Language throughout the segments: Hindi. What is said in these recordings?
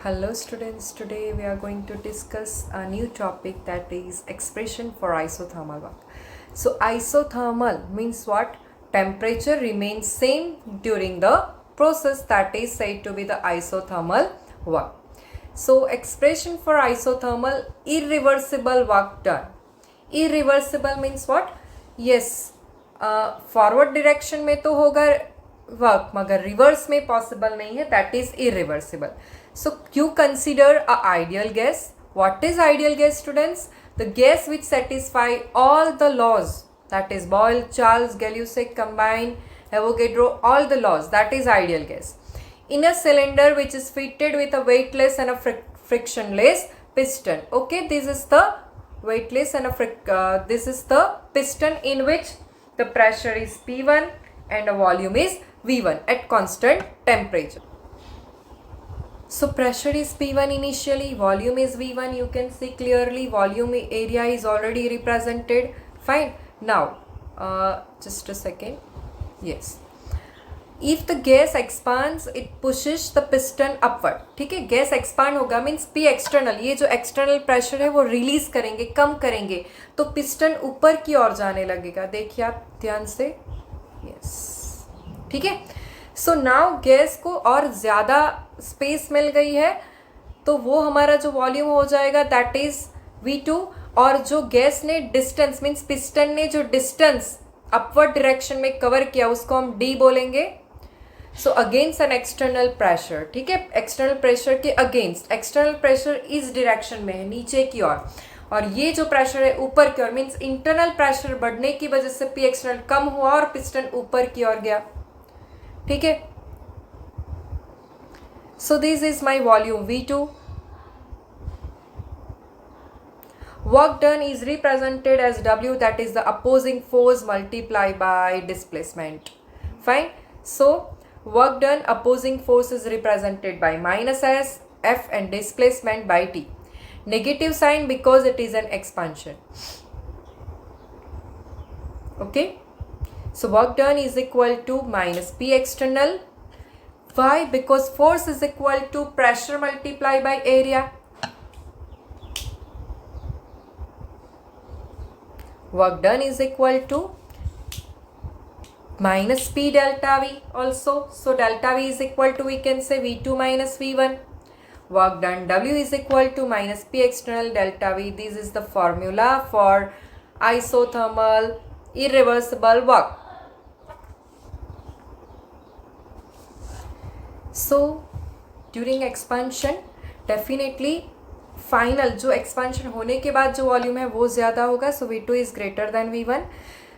Hello students, today we are going to discuss a new topic, that is expression for isothermal work. So isothermal means what? Temperature remains same during the process, that is said to be the isothermal work. So expression for isothermal, irreversible work done. Irreversible means what? Yes, forward direction में तो होगा वर्क मगर रिवर्स में पॉसिबल नहीं है, that is irreversible. So you consider a ideal gas. What is ideal gas students? The gas which satisfy all the laws, that is Boyle, Charles, Gay Lussac, combine, Avogadro, all the laws, that is ideal gas. In a cylinder which is fitted with a weightless and a frictionless piston. Okay, this is the weightless and this is the piston in which the pressure is P1 and the volume is V1 at constant temperature. So pressure is P1 initially, volume is V1. You can see clearly volume area is already represented. Fine. Now just a second. Yes, if the gas expands it pushes the piston upward. ठीक है, गैस एक्सपांड होगा मीन्स P एक्सटर्नल, ये जो एक्सटर्नल प्रेशर है वो रिलीज करेंगे, कम करेंगे, तो पिस्टन ऊपर की ओर जाने लगेगा. देखिए आप ध्यान से. यस, ठीक है. सो नाउ गैस को और ज़्यादा स्पेस मिल गई है, तो वो हमारा जो वॉल्यूम हो जाएगा दैट इज V2. और जो गैस ने डिस्टेंस मीन्स पिस्टन ने जो डिस्टेंस अपवर्ड डायरेक्शन में कवर किया उसको हम D बोलेंगे. So against an external pressure. ठीक है, एक्सटर्नल प्रेशर के अगेंस्ट. एक्सटर्नल प्रेशर इस डायरेक्शन में है, नीचे की ओर, और ये जो प्रेशर है ऊपर की ओर, मीन्स इंटरनल प्रेशर बढ़ने की वजह से P एक्सटर्नल कम हुआ और पिस्टन ऊपर की ओर गया. ठीक है. So this is my volume V2. Work done is represented as W, that is the opposing force multiplied by displacement. Fine. So work done, opposing force is represented by minus S, F, and displacement by T. Negative sign because it is an expansion. Okay. So work done is equal to minus P external. Why? Because force is equal to pressure multiplied by area. Work done is equal to minus P delta V also. So delta V is equal to, we can say, V2 minus V1. Work done W is equal to minus P external delta V. This is the formula for isothermal irreversible work. So during expansion definitely final जो एक्सपांशन होने के बाद जो वॉल्यूम है वो ज़्यादा होगा. सो V2 is greater than V1.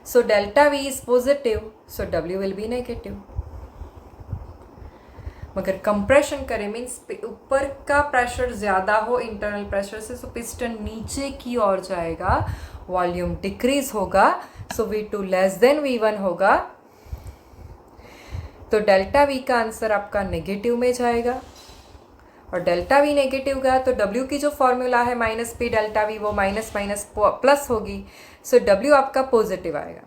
So delta V is positive, so W will be negative. मगर कंप्रेशन करें मीन्स ऊपर का प्रेशर ज़्यादा हो इंटरनल प्रेशर से, सो पिस्टन नीचे की ओर जाएगा, वॉल्यूम डिक्रीज होगा, सो V2 लेस देन V1 होगा. तो डेल्टा V का आंसर आपका नेगेटिव में जाएगा. और डेल्टा V नेगेटिव गया तो W की जो फॉर्मूला है माइनस P डेल्टा V वो माइनस माइनस प्लस होगी. सो W आपका पॉजिटिव आएगा.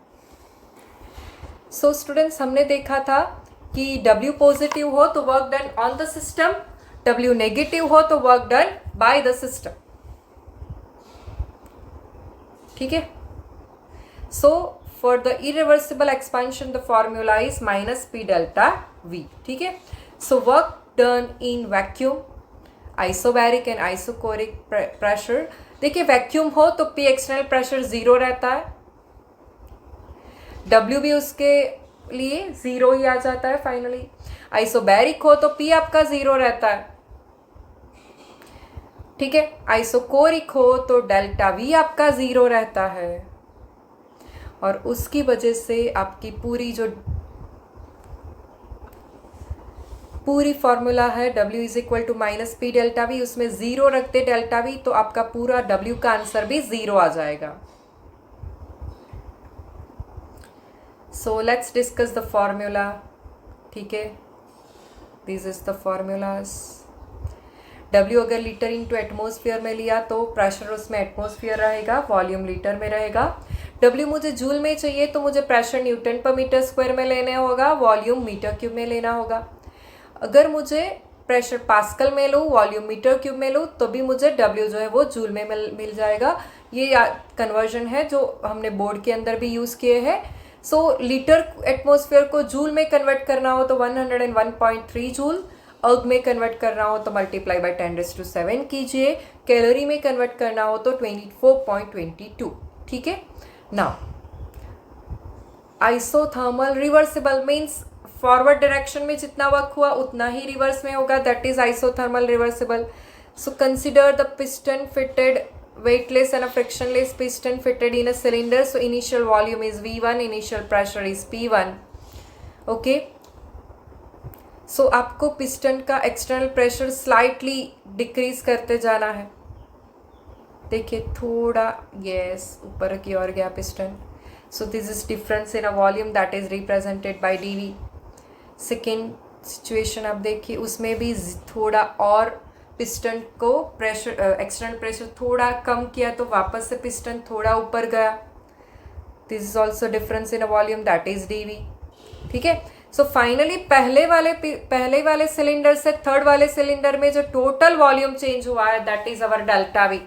सो स्टूडेंट्स, हमने देखा था कि W पॉजिटिव हो तो work done on the system, W negative हो तो work done by the system. ठीक है. So for the irreversible expansion the formula is minus P delta V. ठीक है. So work done in vacuum, isobaric and isochoric pressure. देखिए वैक्यूम हो तो P एक्सटर्नल प्रेशर ज़ीरो रहता है, W भी उसके लिए ज़ीरो ही आ जाता है फाइनली. आइसोबैरिक हो तो P आपका ज़ीरो रहता है. ठीक है. आइसोकोरिक हो तो डेल्टा V आपका ज़ीरो रहता है, और उसकी वजह से आपकी पूरी फॉर्मूला है W is equal to minus P delta V, उसमें ज़ीरो रखते डेल्टा V तो आपका पूरा W का आंसर भी ज़ीरो आ जाएगा. So let's discuss the formula. ठीक है. This is the formulas. W अगर लीटर इंटू एटमोसफियर में लिया तो प्रेशर उसमें एटमोसफियर रहेगा, वॉल्यूम लीटर में रहेगा. W मुझे जूल में चाहिए तो मुझे प्रेशर न्यूटन पर मीटर स्क्वायर में लेना होगा, वॉल्यूम मीटर क्यूब में लेना होगा. अगर मुझे प्रेशर पास्कल में लूँ, वॉल्यूम मीटर क्यूब में लूँ, तो भी मुझे W जो है वो जूल में मिल जाएगा। ये कन्वर्जन है जो हमने बोर्ड के अंदर भी यूज़ किए हैं। सो लीटर एटमॉस्फेयर को जूल में कन्वर्ट करना हो तो 101.3 जूल, अर्ग में कन्वर्ट करना हो तो मल्टीप्लाई बाय 10⁷ कीजिए, कैलोरी में कन्वर्ट करना हो तो 24.22। ठीक है। Now isothermal reversible means forward direction में जितना वर्क हुआ उतना ही रिवर्स में होगा, that is isothermal reversible. So consider the piston fitted weightless and a frictionless piston fitted in a cylinder. So initial volume is V1, initial pressure is P1. Okay. So आपको पिस्टन का एक्सटर्नल प्रेशर स्लाइटली डिक्रीज करते जाना है। देखिए थोड़ा यस ऊपर की ओर गया piston. So this is difference in a volume that is represented by dV. Second situation आप देखिए, उसमें भी थोड़ा और पिस्टन को प्रेशर एक्सटर्नल प्रेशर थोड़ा कम किया तो वापस से पिस्टन थोड़ा ऊपर गया। This is also difference in a volume that is dV. ठीक है। सो फाइनली पहले वाले सिलेंडर से थर्ड वाले सिलेंडर में जो टोटल वॉल्यूम चेंज हुआ है that is our delta V.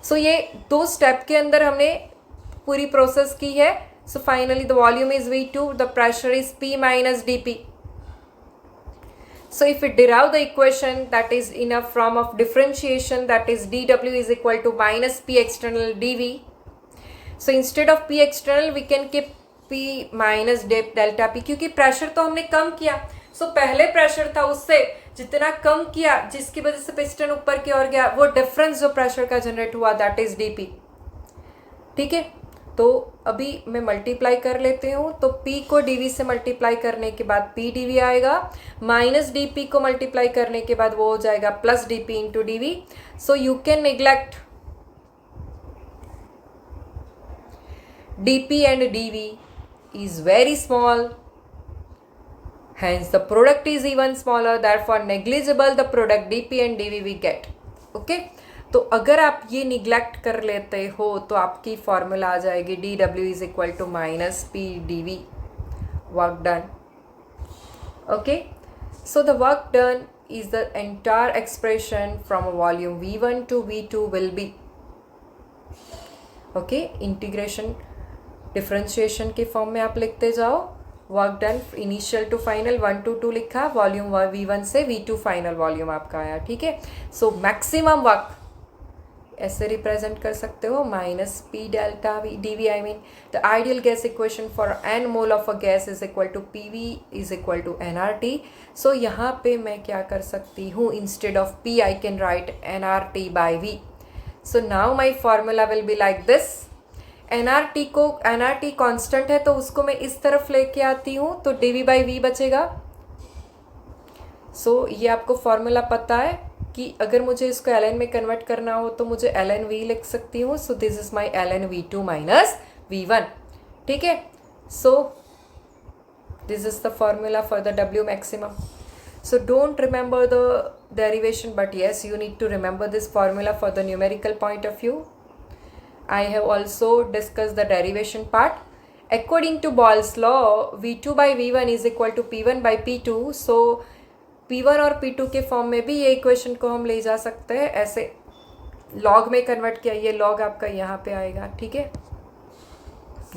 So ये 2 स्टेप के अंदर हमने पूरी प्रोसेस की है। So finally the volume is V2, the pressure is P minus dP. So if we derive the equation that is in a form of differentiation, that is dW is equal to minus P external dV. So instead of P external we can keep P minus delta P, क्योंकि प्रेशर तो हमने कम किया। सो पहले प्रेशर था उससे जितना कम किया जिसकी वजह से पिस्टन ऊपर की ओर गया, वो डिफरेंस जो प्रेशर का जनरेट हुआ दैट इज dP। ठीक है। तो अभी मैं मल्टीप्लाई कर लेती हूँ, तो P को dV से मल्टीप्लाई करने के बाद P dV आएगा, माइनस dP को मल्टीप्लाई करने के बाद वो हो जाएगा plus dP into dV। So you can neglect dP and dV is very small, hence the product is even smaller, therefore negligible the product dP and dV we get. Okay. तो अगर आप ये निग्लेक्ट कर लेते हो तो आपकी फॉर्मूला आ जाएगी dW is equal to minus P dV, work done. Okay. So the work done is the entire expression from volume V1 to V2 will be okay. Integration differentiation के फॉर्म में आप लिखते जाओ, work done initial to final 1 to 2 लिखा, वॉल्यूम V1 से V2 फाइनल वॉल्यूम आपका आया। ठीक है। सो मैक्सिमम वर्क ऐसे रिप्रेजेंट कर सकते हो minus P delta dV। I mean the ideal gas equation for n mole of a gas is equal to PV is equal to nRT। So यहाँ पे मैं क्या कर सकती हूँ, instead of P I can write nRT by V। So now my formula will be like this. nRT constant है तो उसको मैं इस तरफ लेके आती हूँ तो dV बाई V बचेगा। सो ये आपको फॉर्मूला पता है कि अगर मुझे इसको ln में कन्वर्ट करना हो तो मुझे ln V लिख सकती हूँ। So this is my ln V2 minus V1। ठीक है। So this is the formula for the W maximum. So don't remember the derivation, but yes you need to remember this formula for the numerical point of view. I have also discussed the derivation part. According to Boyle's law, V2 by V1 is equal to P1 by P2. So P1 और P2 के फॉर्म में भी ये इक्वेशन को हम ले जा सकते हैं, ऐसे लॉग में कन्वर्ट किया, ये लॉग आपका यहाँ पे आएगा। ठीक है।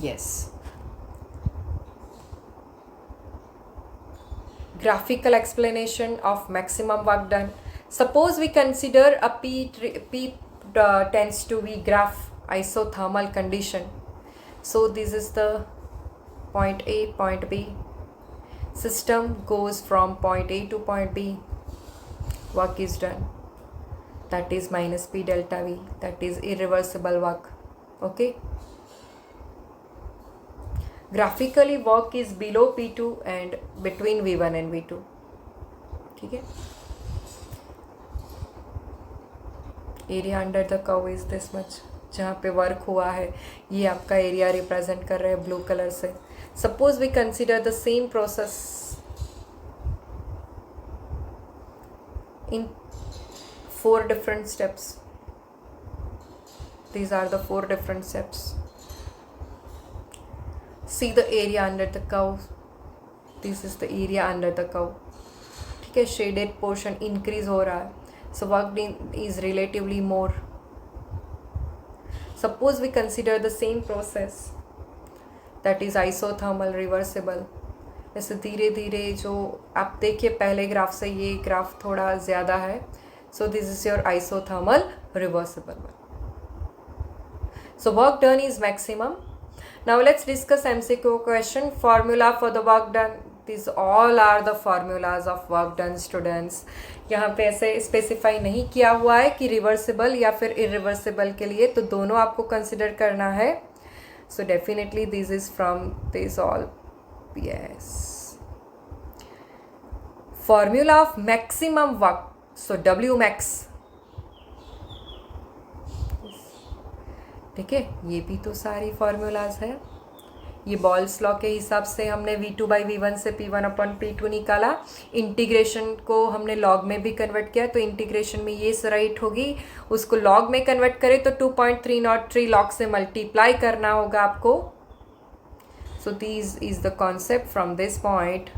Yes. graphical explanation of maximum work done. Suppose we consider a P tends to be graph isothermal condition. So this is the point A, point B. System goes from point A to point B. Work is done. That is minus P delta V. That is irreversible work. Okay. Graphically work is below P2 and between V1 and V2. ठीक है. Area under the curve is this much. जहाँ पे वर्क हुआ है ये आपका एरिया रिप्रेजेंट कर रहे हैं ब्लू कलर से. Suppose we consider the same process in 4 different steps. These are the 4 different steps. See the area under the curve. This is the area under the curve. ठीक है, शेडेड पोर्शन इंक्रीज हो रहा है, so work is relatively more. Suppose we consider the same process that is isothermal reversible. जैसे धीरे धीरे जो आप देखिए पहले ग्राफ से ये ग्राफ थोड़ा ज़्यादा है, so this is your isothermal reversible. So work done is maximum. Now let's discuss MCQ question. Formula for the work done. These all are the formulas of work done, students. यहाँ पे ऐसे स्पेसिफाई नहीं किया हुआ है कि रिवर्सिबल या फिर इरिवर्सिबल के लिए, तो दोनों आपको कंसिडर करना है. So definitely this is from this all. Yes. Formula of maximum work. So W max. ठीक है, ये भी तो सारी फॉर्मूलाज है. ये बॉल्स लॉ के हिसाब से हमने V2/V1 से P1/P2 निकाला. इंटीग्रेशन को हमने लॉग में भी कन्वर्ट किया, तो इंटीग्रेशन में ये राइट होगी. उसको लॉग में कन्वर्ट करें तो 2.303 लॉग से मल्टीप्लाई करना होगा आपको. सो this is the concept from this point.